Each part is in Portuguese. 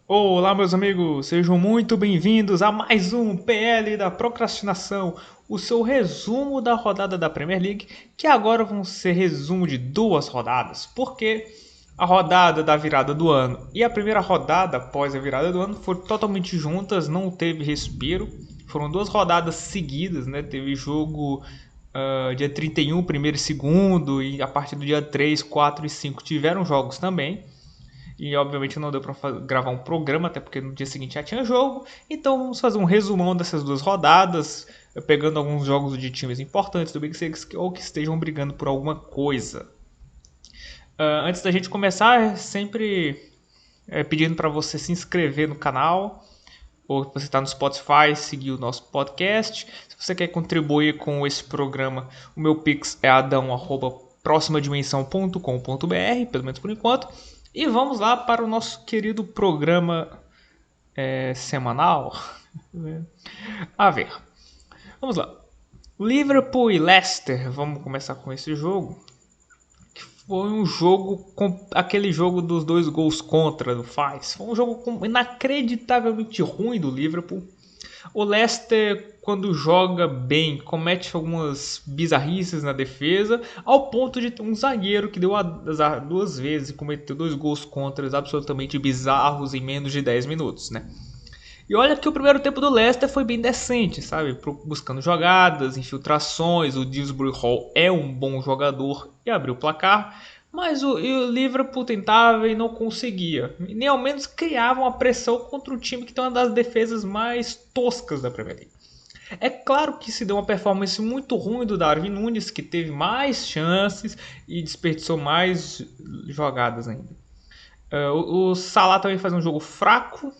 Olá, meus amigos, sejam muito bem-vindos a mais um PL da Procrastinação, o seu resumo da rodada da Premier League, que agora vão ser resumo de duas rodadas, porque a rodada da virada do ano e a primeira rodada após a virada do ano foram totalmente juntas, não teve respiro, foram duas rodadas seguidas, né? Teve jogo dia 31, primeiro e segundo, e a partir do dia 3, 4 e 5 tiveram jogos também. E obviamente não deu pra gravar um programa, até porque no dia seguinte já tinha jogo. Então vamos fazer um resumão dessas duas rodadas, pegando alguns jogos de times importantes do Big Six ou que estejam brigando por alguma coisa. Antes da gente começar, sempre pedindo para você se inscrever no canal, ou se você está no Spotify, seguir o nosso podcast. Se você quer contribuir com esse programa, o meu pix é adão@proximadimensão.com.br, pelo menos por enquanto. E vamos lá para o nosso querido programa semanal. A ver, vamos lá. Liverpool e Leicester, vamos começar com esse jogo. Que foi um jogo, aquele jogo dos dois gols contra do Faz. Foi um jogo inacreditavelmente ruim do Liverpool. O Leicester, quando joga bem, comete algumas bizarrices na defesa, ao ponto de ter um zagueiro que deu azar duas vezes e cometeu dois gols contras absolutamente bizarros em menos de 10 minutos, né? E olha que o primeiro tempo do Leicester foi bem decente, sabe? Buscando jogadas, infiltrações. O Dewsbury Hall é um bom jogador e abriu o placar. Mas o Liverpool tentava e não conseguia. E nem ao menos criava uma pressão contra o time que tem uma das defesas mais toscas da Premier League. É claro que se deu uma performance muito ruim do Darwin Núñez, que teve mais chances e desperdiçou mais jogadas ainda. O Salah também faz um jogo fraco,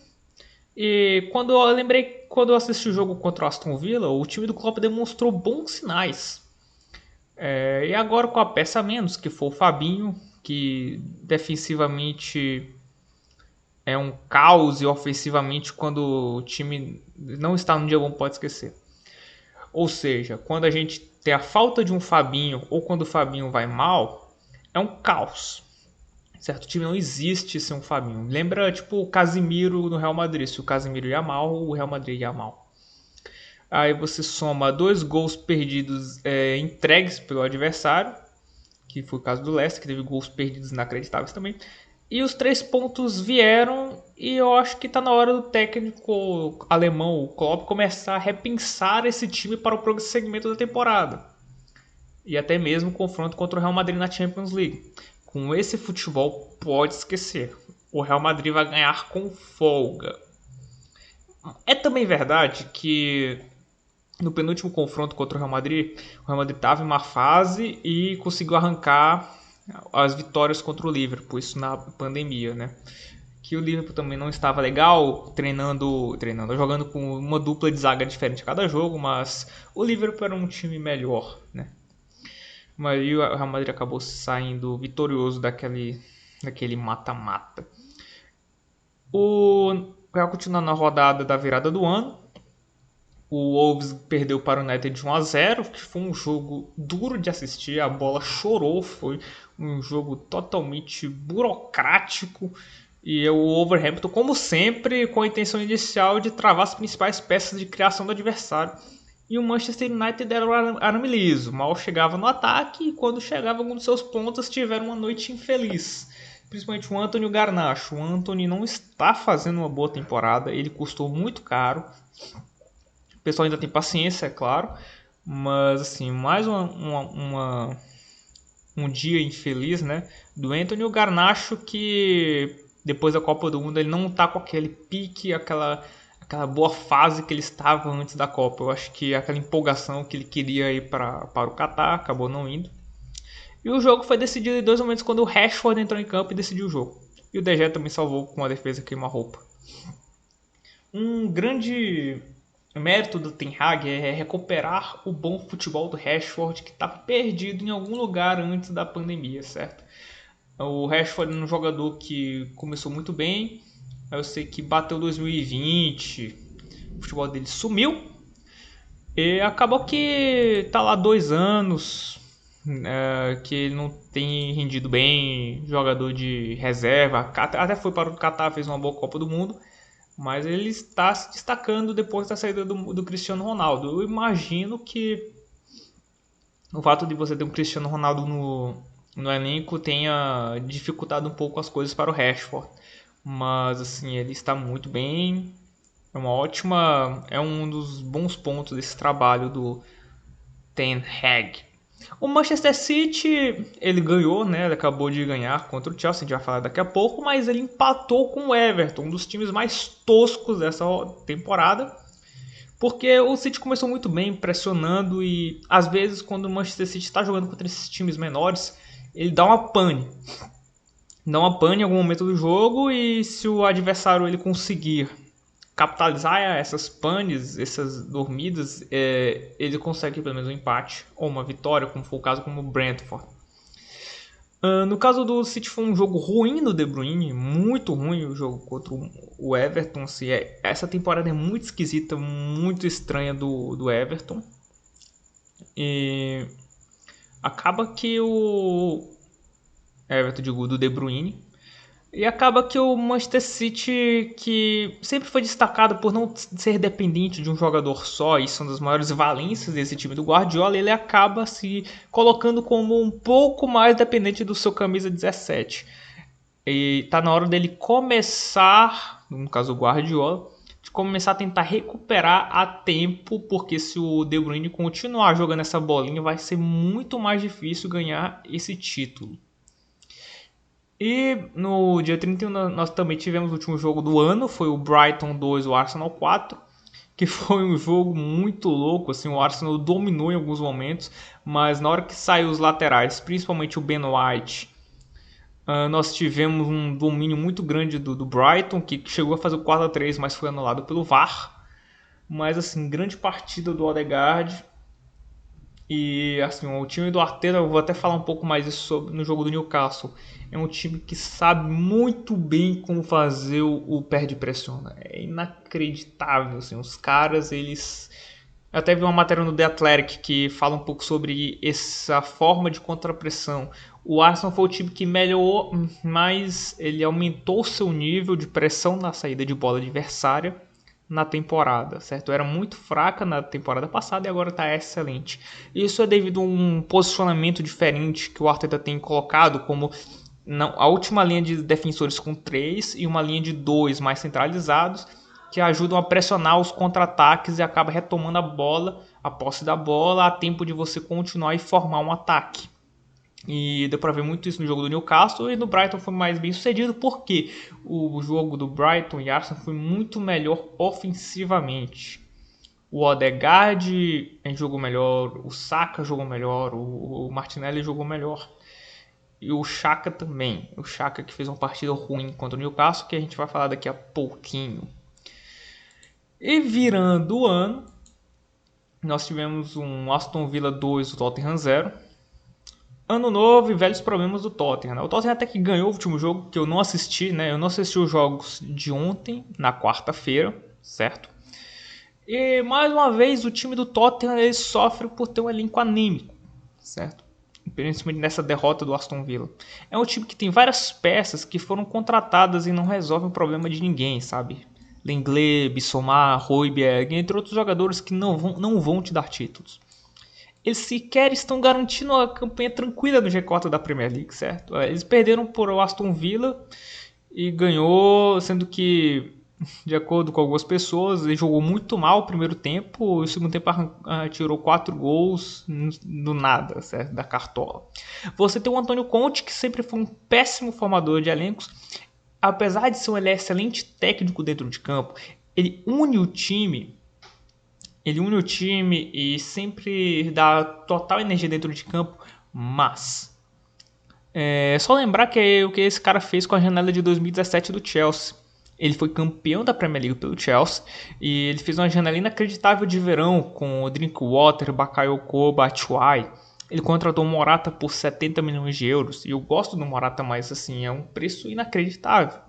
e quando eu assisti o jogo contra o Aston Villa, o time do Klopp demonstrou bons sinais. E agora com a peça a menos, que foi o Fabinho, que defensivamente é um caos e ofensivamente quando o time não está num dia bom pode esquecer. Ou seja, quando a gente tem a falta de um Fabinho ou quando o Fabinho vai mal, é um caos. Certo time não existe sem um Fabinho. Lembra, tipo, o Casimiro no Real Madrid. Se o Casimiro ia mal, o Real Madrid ia mal. Aí você soma dois gols perdidos entregues pelo adversário, que foi o caso do Leicester, que teve gols perdidos inacreditáveis também. E os 3 pontos vieram e eu acho que está na hora do técnico alemão, o Klopp, começar a repensar esse time para o prosseguimento da temporada. E até mesmo o confronto contra o Real Madrid na Champions League. Com esse futebol, pode esquecer. O Real Madrid vai ganhar com folga. É também verdade que no penúltimo confronto contra o Real Madrid estava em uma fase e conseguiu arrancar as vitórias contra o Liverpool, isso na pandemia, né? Que o Liverpool também não estava legal, jogando com uma dupla de zaga diferente a cada jogo, mas o Liverpool era um time melhor, né? Mas o Real Madrid acabou saindo vitorioso daquele mata-mata. O Real continua na rodada da virada do ano. O Wolves perdeu para o United de 1-0, que foi um jogo duro de assistir, a bola chorou, foi um jogo totalmente burocrático. E o Wolverhampton, como sempre, com a intenção inicial de travar as principais peças de criação do adversário. E o Manchester United era o arame liso, mal chegava no ataque e quando chegava algum dos seus pontos tiveram uma noite infeliz. Principalmente o Anthony Garnacho. O Anthony não está fazendo uma boa temporada, ele custou muito caro. O pessoal ainda tem paciência, é claro, mas assim, mais um dia infeliz, né, do Anthony. O Garnacho, que depois da Copa do Mundo ele não está com aquele pique, aquela boa fase que ele estava antes da Copa. Eu acho que aquela empolgação que ele queria ir para o Catar acabou não indo. E o jogo foi decidido em dois momentos, quando o Rashford entrou em campo e decidiu o jogo. E o De Gea também salvou com a defesa queima-roupa. Um grande mérito do Ten Hag é recuperar o bom futebol do Rashford, que estava perdido em algum lugar antes da pandemia, certo? O Rashford é um jogador que começou muito bem, eu sei que bateu 2020, o futebol dele sumiu, e acabou que tá lá 2 anos, que ele não tem rendido bem, jogador de reserva, até foi para o Catar, fez uma boa Copa do Mundo, mas ele está se destacando depois da saída do Cristiano Ronaldo. Eu imagino que o fato de você ter um Cristiano Ronaldo no elenco tenha dificultado um pouco as coisas para o Rashford. Mas assim, ele está muito bem. É um dos bons pontos desse trabalho do Ten Hag. O Manchester City, ele ganhou, né? Ele acabou de ganhar contra o Chelsea, a gente vai falar daqui a pouco, mas ele empatou com o Everton, um dos times mais toscos dessa temporada. Porque o City começou muito bem, pressionando, e às vezes quando o Manchester City está jogando contra esses times menores, ele dá uma pane. Dá uma pane em algum momento do jogo, e se o adversário ele conseguir capitalizar essas panes, essas dormidas, ele consegue pelo menos um empate ou uma vitória, como foi o caso com o Brentford. No caso do City foi um jogo ruim do De Bruyne, muito ruim o jogo contra o Everton. Assim, essa temporada é muito esquisita, muito estranha do Everton. E acaba que o Everton, digo, do De Bruyne. E acaba que o Manchester City, que sempre foi destacado por não ser dependente de um jogador só, e são das maiores valências desse time do Guardiola, ele acaba se colocando como um pouco mais dependente do seu camisa 17. E tá na hora dele começar, no caso o Guardiola, de começar a tentar recuperar a tempo, porque se o De Bruyne continuar jogando essa bolinha, vai ser muito mais difícil ganhar esse título. E no dia 31 nós também tivemos o último jogo do ano, foi o Brighton 2, o Arsenal 4, que foi um jogo muito louco, assim, o Arsenal dominou em alguns momentos, mas na hora que saiu os laterais, principalmente o Ben White, nós tivemos um domínio muito grande do Brighton, que chegou a fazer o 4-3, mas foi anulado pelo VAR. Mas assim, grande partida do Odegaard. E assim, o time do Arteta, eu vou até falar um pouco mais isso no jogo do Newcastle. É um time que sabe muito bem como fazer o perde pressiona. É inacreditável, assim, os caras, eles... Eu até vi uma matéria no The Athletic que fala um pouco sobre essa forma de contrapressão. O Arsenal foi o time que melhorou, mas ele aumentou seu nível de pressão na saída de bola adversária na temporada, certo? Era muito fraca na temporada passada e agora está excelente. Isso é devido a um posicionamento diferente que o Arteta tem colocado, como a última linha de defensores com 3 e uma linha de 2 mais centralizados, que ajudam a pressionar os contra-ataques e acaba retomando a bola, a posse da bola, a tempo de você continuar e formar um ataque. E deu para ver muito isso no jogo do Newcastle, e no Brighton foi mais bem sucedido porque o jogo do Brighton e Arsenal foi muito melhor ofensivamente. O Odegaard jogou melhor, o Saka jogou melhor, o Martinelli jogou melhor. E o Xhaka também. O Xhaka que fez uma partida ruim contra o Newcastle, que a gente vai falar daqui a pouquinho. E virando o ano, nós tivemos um Aston Villa 2, o Tottenham 0. Ano novo e velhos problemas do Tottenham. O Tottenham até que ganhou o último jogo, que eu não assisti, né? Eu não assisti os jogos de ontem, na quarta-feira, certo? E mais uma vez o time do Tottenham ele sofre por ter um elenco anêmico, certo? Principalmente nessa derrota do Aston Villa. É um time que tem várias peças que foram contratadas e não resolvem o problema de ninguém, sabe? Lenglet, Bissouma, Højbjerg, entre outros jogadores que não vão te dar títulos. Eles sequer estão garantindo a campanha tranquila no G4 da Premier League, certo? Eles perderam por Aston Villa e ganhou, sendo que, de acordo com algumas pessoas, ele jogou muito mal o primeiro tempo, e o segundo tempo tirou 4 gols do nada, certo? Da cartola. Você tem o Antônio Conte, que sempre foi um péssimo formador de elencos, apesar de ser um excelente técnico dentro de campo, ele une o time e sempre dá total energia dentro de campo, mas é só lembrar que é o que esse cara fez com a janela de 2017 do Chelsea. Ele foi campeão da Premier League pelo Chelsea e ele fez uma janela inacreditável de verão com o Drinkwater, Bakayoko, Batshuayi. Ele contratou o Morata por 70 milhões de euros e eu gosto do Morata, mas assim, é um preço inacreditável.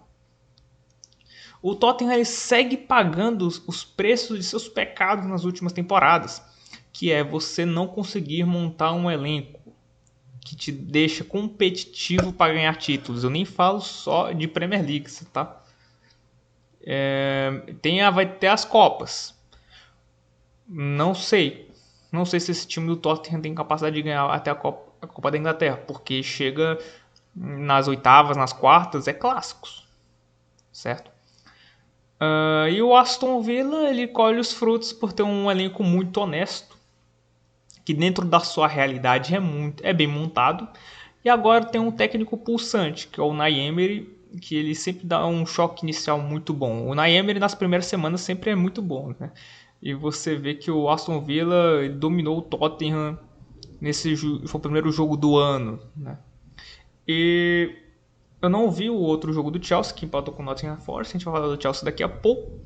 O Tottenham ele segue pagando os preços de seus pecados nas últimas temporadas, que é você não conseguir montar um elenco. que te deixa competitivo para ganhar títulos. Eu nem falo só de Premier League, tá? Vai ter as Copas. Não sei. Não sei se esse time do Tottenham tem capacidade de ganhar até a Copa da Inglaterra, porque chega nas oitavas, nas quartas, é clássicos, certo? E o Aston Villa, ele colhe os frutos por ter um elenco muito honesto, que dentro da sua realidade é bem montado. E agora tem um técnico pulsante, que é o Unai Emery, que ele sempre dá um choque inicial muito bom. O Unai Emery nas primeiras semanas sempre é muito bom, né? E você vê que o Aston Villa dominou o Tottenham foi o primeiro jogo do ano, né? E eu não vi o outro jogo do Chelsea, que empatou com o Nottingham Forest. A gente vai falar do Chelsea daqui a pouco.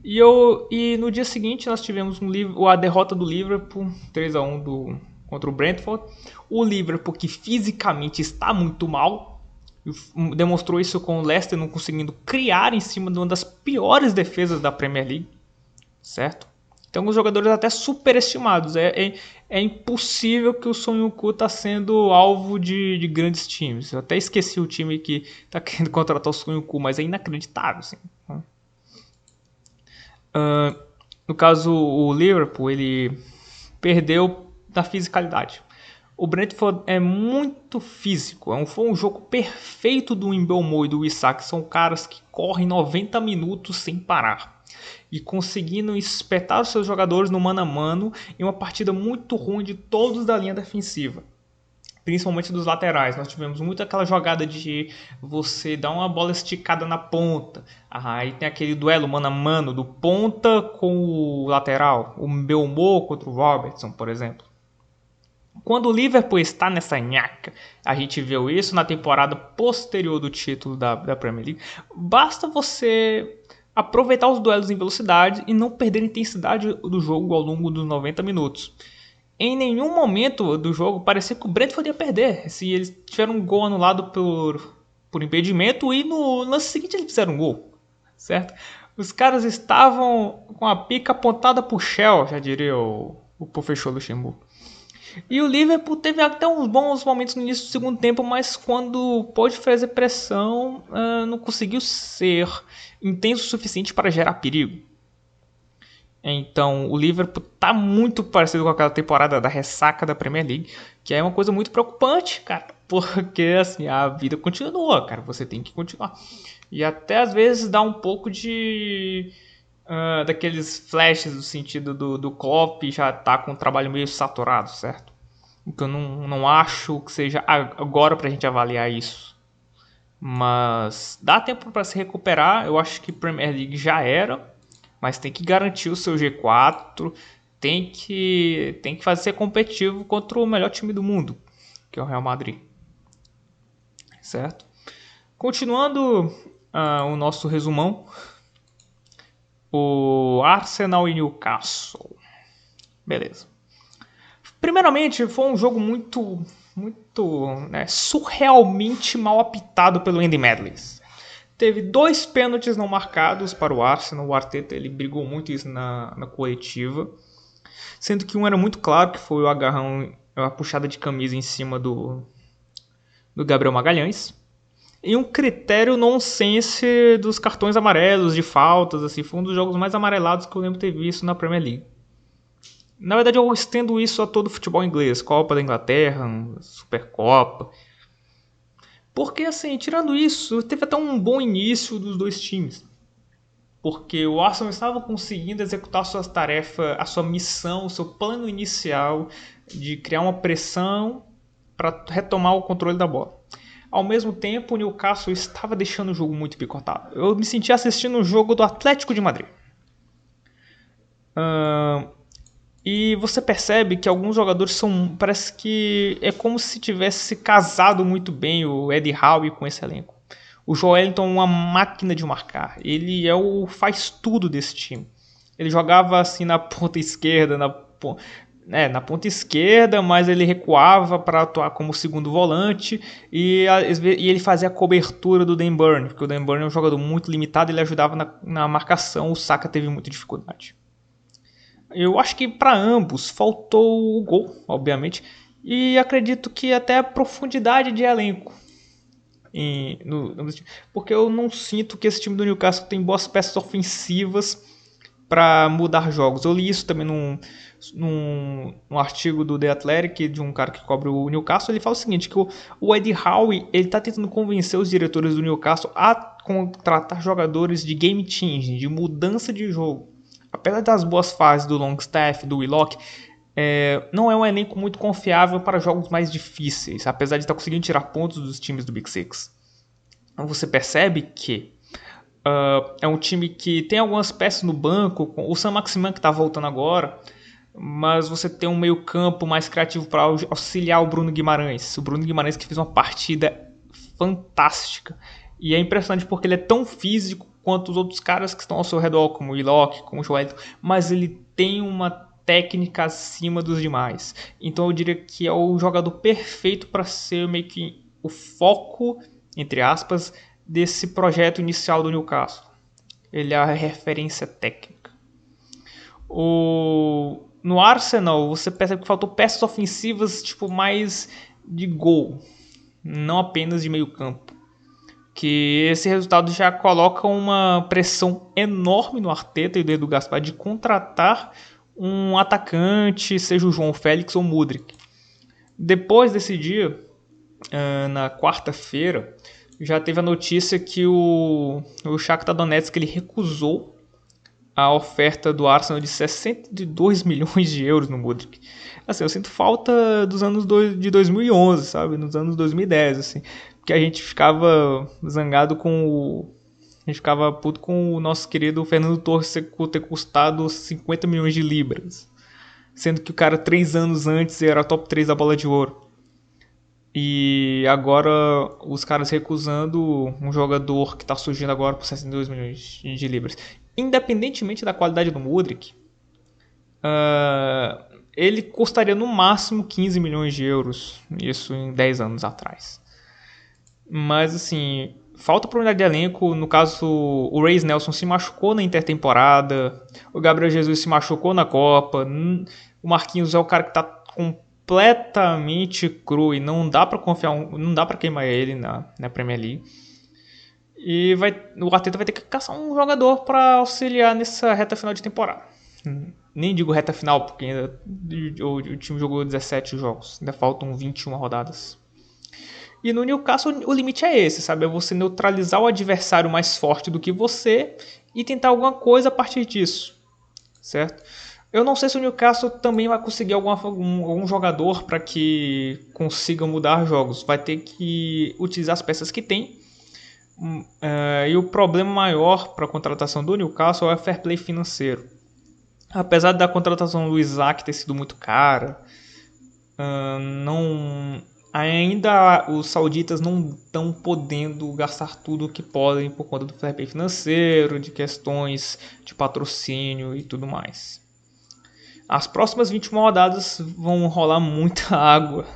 E no dia seguinte nós tivemos a derrota do Liverpool, 3-1 contra o Brentford. O Liverpool, que fisicamente está muito mal, demonstrou isso com o Leicester não conseguindo criar em cima de uma das piores defesas da Premier League, certo? Tem alguns jogadores até superestimados. É impossível que o Son Heung-Koo está sendo alvo de grandes times. Eu até esqueci o time que está querendo contratar o Son Heung-Koo, mas é inacreditável, assim. No caso, o Liverpool, ele perdeu da fisicalidade. O Brentford é muito físico. Foi um jogo perfeito do Mbeumo e do Isak. São caras que correm 90 minutos sem parar. E conseguindo espetar os seus jogadores no mano a mano em uma partida muito ruim de todos da linha defensiva. Principalmente dos laterais. Nós tivemos muito aquela jogada de você dar uma bola esticada na ponta. Aí tem aquele duelo mano a mano do ponta com o lateral. O Mbeumo contra o Robertson, por exemplo. Quando o Liverpool está nessa nhaca, a gente viu isso na temporada posterior do título da Premier League. Basta você aproveitar os duelos em velocidade e não perder a intensidade do jogo ao longo dos 90 minutos. Em nenhum momento do jogo parecia que o Brentford ia perder. Se eles tiveram um gol anulado por impedimento e no lance seguinte eles fizeram um gol, certo? Os caras estavam com a pica apontada pro Shell, já diria o professor Luxemburgo. E o Liverpool teve até uns bons momentos no início do segundo tempo, mas quando pôde fazer pressão, não conseguiu ser intenso o suficiente para gerar perigo. Então, o Liverpool está muito parecido com aquela temporada da ressaca da Premier League, que é uma coisa muito preocupante, cara, porque assim, a vida continua, cara, você tem que continuar. E até às vezes dá um pouco de daqueles flashes no sentido do Klopp já tá com o trabalho meio saturado, certo? O que eu não acho que seja agora pra gente avaliar isso. Mas dá tempo para se recuperar. Eu acho que Premier League já era, mas tem que garantir o seu G4, tem que fazer ser competitivo contra o melhor time do mundo, que é o Real Madrid. Certo? Continuando o nosso resumão, o Arsenal e Newcastle. Beleza. Primeiramente, foi um jogo muito surrealmente mal apitado pelo Andy Medley. Teve 2 pênaltis não marcados para o Arsenal. O Arteta ele brigou muito isso na coletiva. Sendo que um era muito claro, que foi o agarrão, a puxada de camisa em cima do Gabriel Magalhães. E um critério nonsense dos cartões amarelos, de faltas, assim, foi um dos jogos mais amarelados que eu lembro ter visto na Premier League. Na verdade, eu estendo isso a todo o futebol inglês, Copa da Inglaterra, Supercopa. Porque, assim, tirando isso, teve até um bom início dos 2 times. Porque o Arsenal estava conseguindo executar suas tarefas, a sua missão, o seu plano inicial de criar uma pressão para retomar o controle da bola. Ao mesmo tempo, o Newcastle estava deixando o jogo muito picotado. Eu me senti assistindo o jogo do Atlético de Madrid. E você percebe que alguns jogadores parece que é como se tivesse se casado muito bem o Eddie Howe com esse elenco. O Joelinton é uma máquina de marcar. Ele é o faz tudo desse time. Ele jogava assim na ponta esquerda, na ponta esquerda, mas ele recuava para atuar como segundo volante e ele fazia a cobertura do Dan Burn, porque o Dan Burn é um jogador muito limitado, ele ajudava na marcação, o Saka teve muita dificuldade. Eu acho que para ambos faltou o gol, obviamente, E acredito que até a profundidade de elenco. Porque eu não sinto que esse time do Newcastle tem boas peças ofensivas para mudar jogos. Eu li isso também num artigo do The Athletic, de um cara que cobre o Newcastle. Ele fala o seguinte, que o Eddie Howe está tentando convencer os diretores do Newcastle a contratar jogadores de game changing, de mudança de jogo. Apesar das boas fases do Longstaff, do Willock, não é um elenco muito confiável para jogos mais difíceis, apesar de estar conseguindo tirar pontos dos times do Big Six. Então você percebe que é um time que tem algumas peças no banco, o Sam Maximan que está voltando agora, mas você tem um meio campo mais criativo para auxiliar o Bruno Guimarães. O Bruno Guimarães que fez uma partida fantástica. E é impressionante porque ele é tão físico quanto os outros caras que estão ao seu redor, como o Willock, como o Joelito, mas ele tem uma técnica acima dos demais. Então eu diria que é o jogador perfeito para ser meio que o foco, entre aspas, desse projeto inicial do Newcastle. Ele é a referência técnica. No Arsenal, você percebe que faltou peças ofensivas tipo mais de gol, não apenas de meio campo. Que esse resultado já coloca uma pressão enorme no Arteta e do Edu Gaspar de contratar um atacante, seja o João Félix ou o Mudryk. Depois desse dia, na quarta-feira, já teve a notícia que o Shakhtar Donetsk ele recusou a oferta do Arsenal de 62 milhões de euros no Mudryk. Assim, eu sinto falta dos anos de 2011, sabe? Nos anos 2010, assim. Porque a gente ficava zangado a gente ficava puto com o nosso querido Fernando Torres ter custado 50 milhões de libras. Sendo que o cara 3 anos antes era top 3 da bola de ouro. E agora os caras recusando um jogador que está surgindo agora por 62 milhões de libras. Independentemente da qualidade do Mudryk, ele custaria no máximo 15 milhões de euros. Isso em 10 anos atrás. Mas assim, falta oportunidade de elenco. No caso, o Reis Nelson se machucou na intertemporada. O Gabriel Jesus se machucou na Copa. O Marquinhos é o cara que está completamente cru e não dá para confiar, não dá para queimar ele na Premier League. E o Arteta vai ter que caçar um jogador para auxiliar nessa reta final de temporada. Nem digo reta final, porque ainda o time jogou 17 jogos, ainda faltam 21 rodadas. E no Newcastle o limite é esse, sabe? É você neutralizar o adversário mais forte do que você e tentar alguma coisa a partir disso, certo? Eu não sei se o Newcastle também vai conseguir algum jogador para que consiga mudar jogos. Vai ter que utilizar as peças que tem. E o problema maior para a contratação do Newcastle é o fair play financeiro. Apesar da contratação do Isaac ter sido muito cara, ainda os sauditas não estão podendo gastar tudo o que podem por conta do fair play financeiro, de questões de patrocínio e tudo mais. As próximas 21 rodadas vão rolar muita água.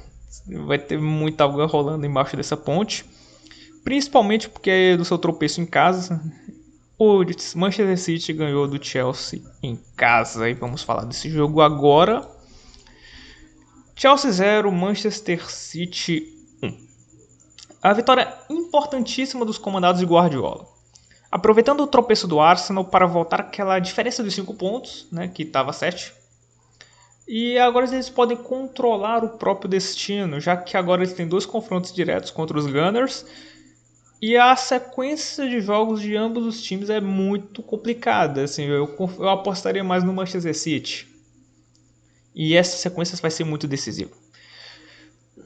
Vai ter muita água rolando embaixo dessa ponte. Principalmente porque é do seu tropeço em casa. O Manchester City ganhou do Chelsea em casa. E vamos falar desse jogo agora. Chelsea 0, Manchester City 1. A vitória importantíssima dos comandados de Guardiola. Aproveitando o tropeço do Arsenal para voltar aquela diferença dos 5 pontos, né, que estava 7. E agora eles podem controlar o próprio destino, já que agora eles têm 2 confrontos diretos contra os Gunners. E a sequência de jogos de ambos os times é muito complicada. Assim, eu apostaria mais no Manchester City. E essa sequência vai ser muito decisiva.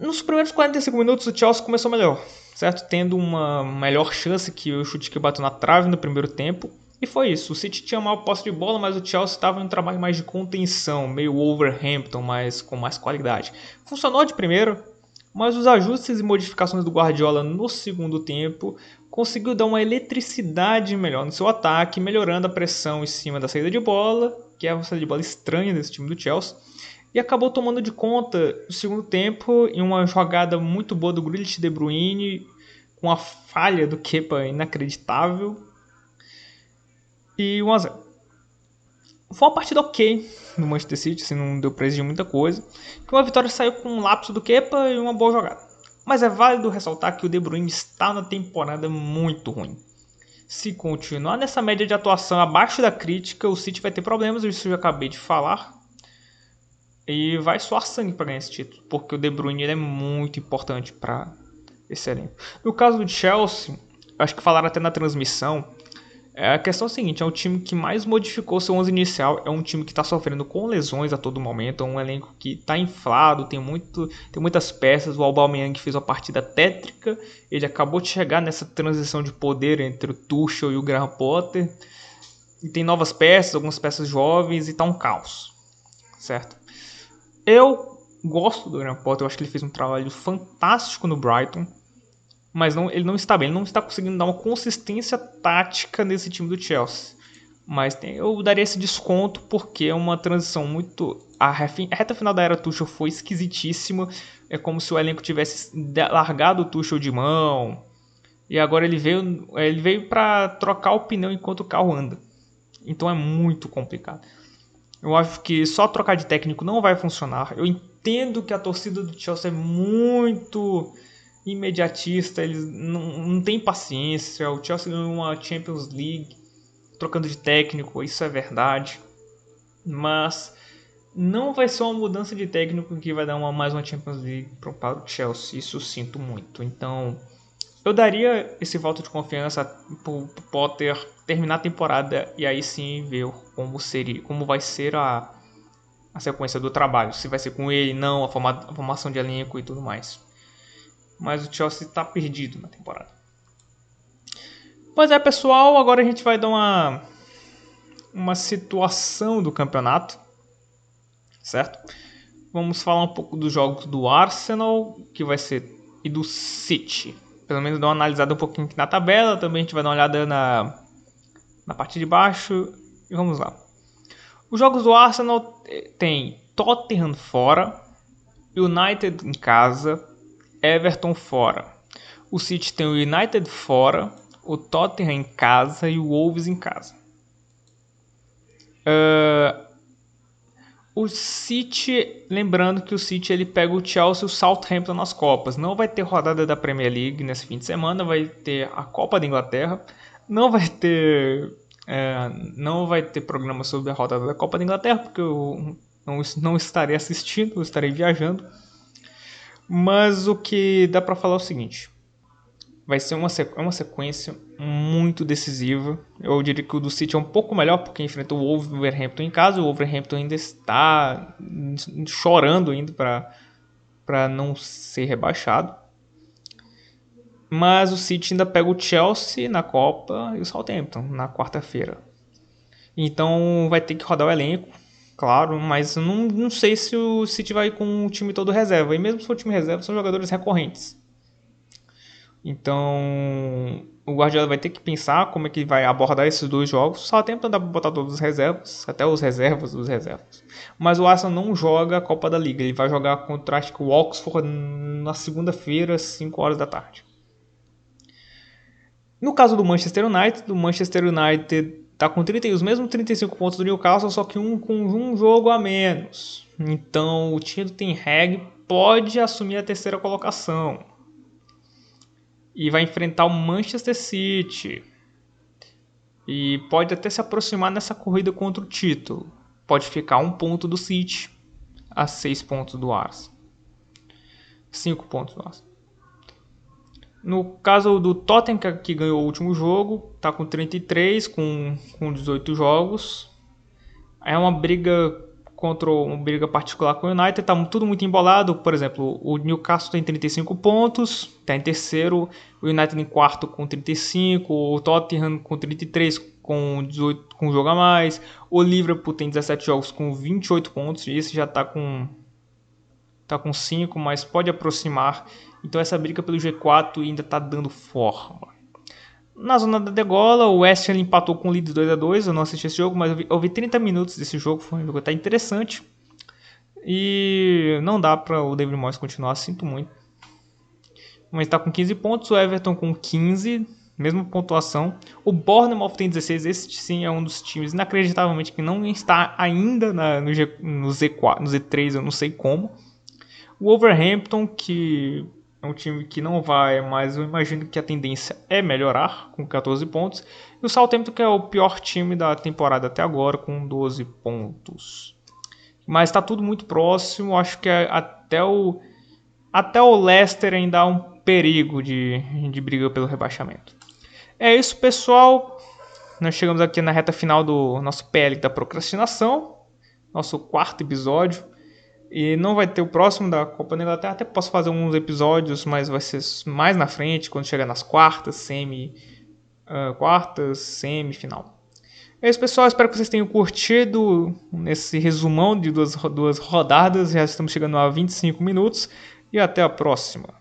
Nos primeiros 45 minutos o Chelsea começou melhor, certo? Tendo uma melhor chance que o chute que bateu na trave no primeiro tempo. E foi isso. O City tinha maior posse de bola, mas o Chelsea estava em um trabalho mais de contenção, meio Wolverhampton, mas com mais qualidade. Funcionou de primeiro, mas os ajustes e modificações do Guardiola no segundo tempo conseguiu dar uma eletricidade melhor no seu ataque, melhorando a pressão em cima da saída de bola, que é a saída de bola estranha desse time do Chelsea, e acabou tomando de conta no segundo tempo em uma jogada muito boa do Grealish, De Bruyne, com a falha do Kepa inacreditável, e 1 a 0. Foi uma partida ok no Manchester City, assim, não deu pra exigir muita coisa. Uma vitória saiu com um lapso do Kepa e uma boa jogada. Mas é válido ressaltar que o De Bruyne está na temporada muito ruim. Se continuar nessa média de atuação abaixo da crítica, o City vai ter problemas, isso eu já acabei de falar. E vai suar sangue para ganhar esse título, porque o De Bruyne ele é muito importante para esse elenco. No caso do Chelsea, acho que falaram até na transmissão, a questão é a seguinte, é o time que mais modificou seu 11 inicial, é um time que está sofrendo com lesões a todo momento, é um elenco que está inflado, tem muitas peças, o Aubameyang fez uma partida tétrica, ele acabou de chegar nessa transição de poder entre o Tuchel e o Graham Potter, e tem novas peças, algumas peças jovens, e está um caos, certo? Eu gosto do Graham Potter, eu acho que ele fez um trabalho fantástico no Brighton, mas ele não está bem, ele não está conseguindo dar uma consistência tática nesse time do Chelsea. Mas eu daria esse desconto porque é uma transição muito... A reta final da era Tuchel foi esquisitíssima, é como se o elenco tivesse largado o Tuchel de mão, e agora ele veio para trocar o pneu enquanto o carro anda. Então é muito complicado. Eu acho que só trocar de técnico não vai funcionar. Eu entendo que a torcida do Chelsea é muito imediatista, eles não têm paciência. O Chelsea ganhou uma Champions League trocando de técnico, isso é verdade. Mas não vai ser uma mudança de técnico que vai dar mais uma Champions League para o Chelsea, isso eu sinto muito. Então, eu daria esse voto de confiança pro Potter terminar a temporada e aí sim ver como vai ser a sequência do trabalho. Se vai ser com ele, não, a formação de elenco e tudo mais. Mas o Chelsea está perdido na temporada. Pois é, pessoal, agora a gente vai dar uma situação do campeonato, certo? Vamos falar um pouco dos jogos do Arsenal, que vai ser, e do City. Pelo menos dar uma analisada um pouquinho aqui na tabela, também a gente vai dar uma olhada na parte de baixo, e vamos lá. Os jogos do Arsenal tem Tottenham fora, United em casa, Everton fora. O City tem o United fora, o Tottenham em casa e o Wolves em casa. O City, lembrando que o City ele pega o Chelsea e o Southampton nas Copas. Não vai ter rodada da Premier League nesse fim de semana, vai ter a Copa da Inglaterra. Não vai ter programa sobre a rodada da Copa da Inglaterra, porque eu não estarei assistindo, eu estarei viajando. Mas o que dá para falar é o seguinte: vai ser uma sequência muito decisiva. Eu diria que o do City é um pouco melhor porque enfrenta o Wolverhampton em casa. O Wolverhampton ainda está chorando ainda para não ser rebaixado. Mas o City ainda pega o Chelsea na Copa e o Southampton na quarta-feira. Então vai ter que rodar o elenco, claro, mas eu não sei se o City vai com o time todo reserva. E mesmo se for o time reserva, são jogadores recorrentes. Então o Guardiola vai ter que pensar como é que vai abordar esses dois jogos. Só tempo dá para botar todos os reservas, até os reservas dos reservas. Mas o Arsenal não joga a Copa da Liga, ele vai jogar contra acho que o Oxford na segunda-feira, 5 horas da tarde. No caso do Manchester United, está com os mesmos 35 pontos do Newcastle, só que com um jogo a menos. Então o time do Ten Hag pode assumir a terceira colocação. E vai enfrentar o Manchester City. E pode até se aproximar nessa corrida contra o título. Pode ficar 1 ponto do City a 6 pontos do Arsenal. 5 pontos do Arsenal. No caso do Tottenham, que ganhou o último jogo, está com 33, com 18 jogos. É uma briga particular com o United, está tudo muito embolado. Por exemplo, o Newcastle tem 35 pontos, está em terceiro, o United em quarto com 35, o Tottenham com 33, com 18 com um jogo a mais, o Liverpool tem 17 jogos com 28 pontos, e esse já está com 5, mas pode aproximar. Então essa briga pelo G4 ainda está dando forma. Na zona da degola, o West Ham empatou com o Leeds 2-2. Eu não assisti esse jogo, mas eu vi 30 minutos desse jogo. Foi um jogo até interessante. E não dá para o David Moyes continuar, sinto muito. Mas está com 15 pontos, o Everton com 15. mesma pontuação. O Bournemouth tem 16, esse sim é um dos times inacreditavelmente que não está ainda no Z4, no Z3, eu não sei como. O Wolverhampton, que é um time que não vai, mas eu imagino que a tendência é melhorar, com 14 pontos. E o Southampton, que é o pior time da temporada até agora, com 12 pontos. Mas está tudo muito próximo, acho que até o Leicester ainda há um perigo de briga pelo rebaixamento. É isso, pessoal. Nós chegamos aqui na reta final do nosso PL da procrastinação, nosso quarto episódio. E não vai ter o próximo da Copa da Inglaterra. Até posso fazer uns episódios, mas vai ser mais na frente, quando chegar nas quartas, semifinal. É isso, pessoal. Espero que vocês tenham curtido nesse resumão de duas rodadas. Já estamos chegando a 25 minutos. E até a próxima.